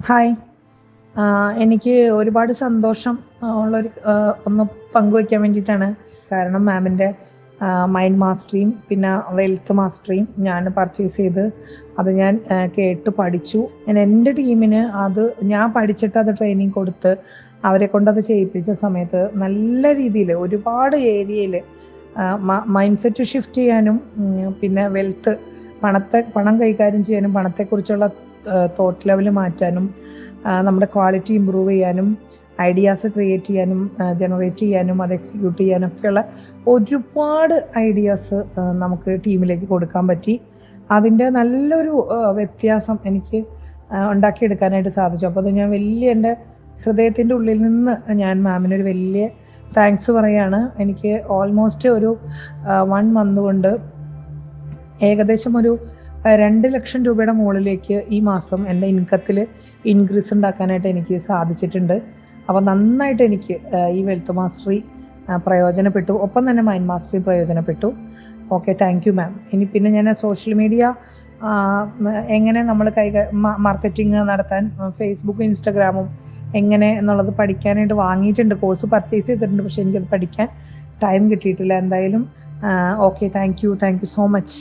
Hi. എനിക്ക് ഒരുപാട് സന്തോഷം ഉള്ളൊരു ഒന്ന് പങ്കുവയ്ക്കാൻ വേണ്ടിയിട്ടാണ്. കാരണം മാമിൻ്റെ മൈൻഡ് മാസ്റ്ററിയും പിന്നെ വെൽത്ത് മാസ്റ്ററിയും ഞാൻ പർച്ചേസ് ചെയ്ത് അത് ഞാൻ കേട്ട് പഠിച്ചു. ഞാൻ എൻ്റെ ടീമിന് അത് ഞാൻ പഠിച്ചിട്ട് അത് ട്രെയിനിങ് കൊടുത്ത് അവരെ കൊണ്ടത് ചെയ്യിപ്പിച്ച സമയത്ത് നല്ല രീതിയിൽ ഒരുപാട് ഏരിയയിൽ മൈൻഡ് സെറ്റ് ഷിഫ്റ്റ് ചെയ്യാനും പിന്നെ വെൽത്ത് പണം കൈകാര്യം ചെയ്യാനും പണത്തെക്കുറിച്ചുള്ള തോട്ട് ലെവൽ മാറ്റാനും നമ്മുടെ ക്വാളിറ്റി ഇമ്പ്രൂവ് ചെയ്യാനും ഐഡിയാസ് ക്രിയേറ്റ് ചെയ്യാനും ജനറേറ്റ് ചെയ്യാനും അത് എക്സിക്യൂട്ട് ചെയ്യാനൊക്കെയുള്ള ഒരുപാട് ഐഡിയാസ് നമുക്ക് ടീമിലേക്ക് കൊടുക്കാൻ പറ്റി. അതിൻ്റെ നല്ലൊരു വ്യത്യാസം എനിക്ക് ഉണ്ടാക്കിയെടുക്കാനായിട്ട് സാധിച്ചു. അപ്പോൾ അത് ഞാൻ എൻ്റെ ഹൃദയത്തിൻ്റെ ഉള്ളിൽ നിന്ന് ഞാൻ മാമിനൊരു വലിയ താങ്ക്സ് പറയാണ്. എനിക്ക് ഓൾമോസ്റ്റ് ഒരു 1 മന്ത് കൊണ്ട് ഏകദേശം ഒരു 2 ലക്ഷം രൂപയുടെ മുകളിലേക്ക് ഈ മാസം എൻ്റെ ഇൻകത്തിൽ ഇൻക്രീസ് ഉണ്ടാക്കാനായിട്ട് എനിക്ക് സാധിച്ചിട്ടുണ്ട്. അപ്പോൾ നന്നായിട്ട് എനിക്ക് ഈ വെൽത്ത് മാസ്റ്ററി പ്രയോജനപ്പെട്ടു. ഒപ്പം തന്നെ മൈൻഡ് മാസ്റ്ററി പ്രയോജനപ്പെട്ടു. Okay, thank you ma'am. ഇനി പിന്നെ ഞാൻ സോഷ്യൽ മീഡിയ എങ്ങനെ നമ്മൾ മാർക്കറ്റിംഗ് നടത്താൻ ഫേസ്ബുക്കും ഇൻസ്റ്റഗ്രാമും എങ്ങനെ എന്നുള്ളത് പഠിക്കാനായിട്ട് വാങ്ങിയിട്ടുണ്ട്. കോഴ്സ് പർച്ചേസ് ചെയ്തിട്ടുണ്ട്. പക്ഷേ എനിക്കത് പഠിക്കാൻ ടൈം കിട്ടിയിട്ടില്ല. എന്തായാലും okay, thank you so much.